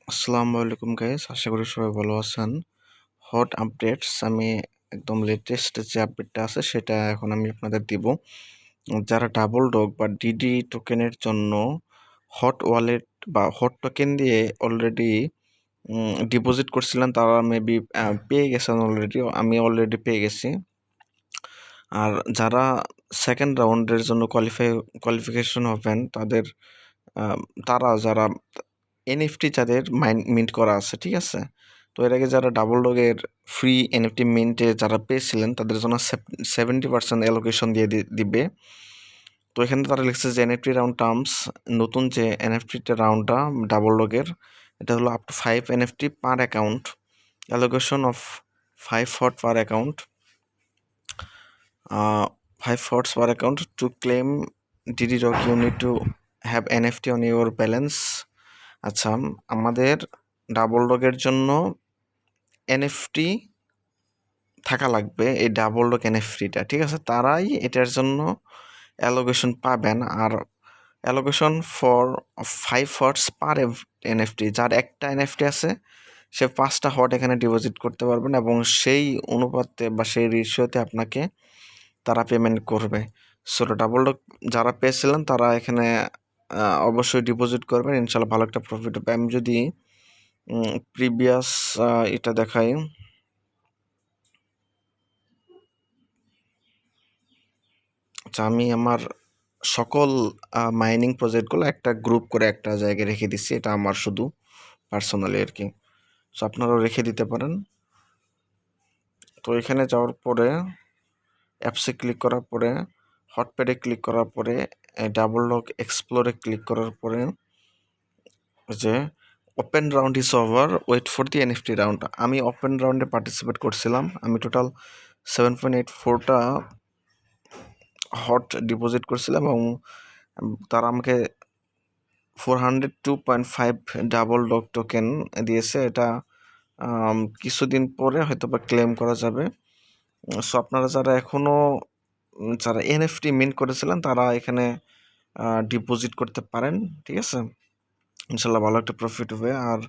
আসসালামু আলাইকুম গাইস, আশা করি সবাই ভালো আছেন। হট আপডেটস আমি একদম লেটেস্ট যে আপডেটটা আছে সেটা এখন আমি আপনাদের দিব। যারা ডাবল ডগ বা ডিডি টোকেনের জন্য হট ওয়ালেট বা হট টোকেন দিয়ে অলরেডি ডিপোজিট করছিলেন তারা মেবি পেয়ে গেছেন অলরেডি। আমি অলরেডি পেয়ে গেছি। আর যারা সেকেন্ড রাউন্ডের জন্য কোয়ালিফিকেশন হবেন তারা যারা এনএফটি যাদের মিন্ট করা আছে, ঠিক আছে? তো এর আগে যারা ডাবল ডগের ফ্রি এনএফটি মিন্টে যারা পেয়েছিলেন তাদের জন্য 70% অ্যালোকেশন দিয়ে দিবে। তো এখানে তারা লিখছে যে এনএফটি রাউন্ড টার্মস, নতুন যে এনএফটিটা রাউন্ডটা ডাবল ডগের, এটা হলো up to 5 NFT per account, allocation of 5 hot per account, 5 hots per account. To claim DD dog you need to have NFT on your balance. আচ্ছা, আমাদের ডাবল ডগের জন্য এনএফটি থাকা লাগবে, এই ডাবল ডগ এনএফটিটা, ঠিক আছে? তারাই এটার জন্য অ্যালোকেশন পাবেন। আর allocation for 5 hots per NFT, যার একটা এনএফটি আছে সে 5টা হট এখানে ডিপোজিট করতে পারবেন এবং সেই অনুপাতে বা সেই রেশিওতে আপনাকে তারা পেমেন্ট করবে। সো ডাবল ডগ যারা পেয়েছিলেন তারা এখানে অবশ্যই ডিপোজিট করবেন, ইনশাল্লাহ ভালো একটা প্রফিট হবে। আমি যদি প্রিভিয়াস এটা দেখাই, আচ্ছা, আমি আমার সকল মাইনিং প্রজেক্টগুলো একটা গ্রুপ করে একটা জায়গায় রেখে দিচ্ছি, এটা আমার শুধু পার্সোনালি আর কি। সো আপনারাও রেখে দিতে পারেন। তো এখানে যাওয়ার পরে অ্যাপসে ক্লিক করার পরে, হটপ্যাডে ক্লিক করার পরে, ডাবল ডগ এক্সপ্লোরে ক্লিক করার পরে যে open round is over, wait for the NFT round. আমি ওপেন রাউন্ডে পার্টিসিপেট করছিলাম। আমি টোটাল 7.84টা হট ডিপোজিট করছিলাম এবং তারা আমাকে 402.5 ডাবল ডগ টোকেন দিয়েছে। এটা কিছুদিন পরে হয়তো বা ক্লেম করা যাবে। সো আপনারা যারা এনএফটি মিন্ট করেছিলেন তারা এখানে ডিপোজিট করতে পারেন, ঠিক আছে? ইনশাল্লাহ ভালো একটা প্রফিট হবে। আর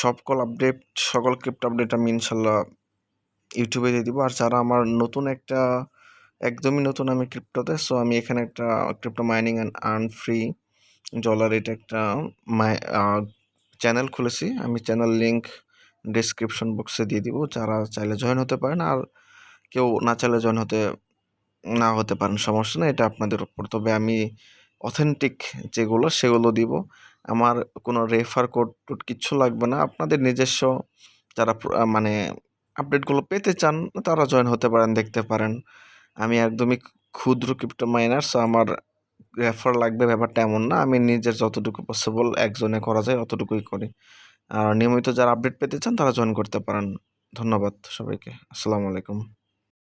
সকল ক্রিপ্টো আপডেট আমি ইনশাল্লাহ ইউটিউবে দিয়ে দিব। আর যারা আমার একদমই নতুন আমি ক্রিপ্টোতে, সো আমি এখানে একটা crypto mining and earn free dollar, এটা একটা চ্যানেল খুলেছি। আমি চ্যানেল লিঙ্ক ডিসক্রিপশন বক্সে দিয়ে দিব, যারা চাইলে জয়েন হতে পারেন। আর কেউ না চাইলে জয়েন না হতে পারেন, সমস্যা নেই, এটা আপনাদের উপর। তবে আমি অথেন্টিক সেগুলো দিব। আমার কোনো রেফার কোড কিচ্ছু লাগবে না। আপনাদের নিজস্ব যারা মানে আপডেটগুলো পেতে চান তারা জয়েন হতে পারেন, দেখতে পারেন। আমি একদমই ক্ষুদ্র ক্রিপ্টো মাইনার, সো আমার রেফার লাগবে ব্যাপারটা এমন না। আমি নিজের যতটুকু পসিবল একজনে করা যায় অতটুকুই করি। আর নিয়মিত যারা আপডেট পেতে চান তারা জয়েন করতে পারেন। ধন্যবাদ সবাইকে। আসসালামু আলাইকুম।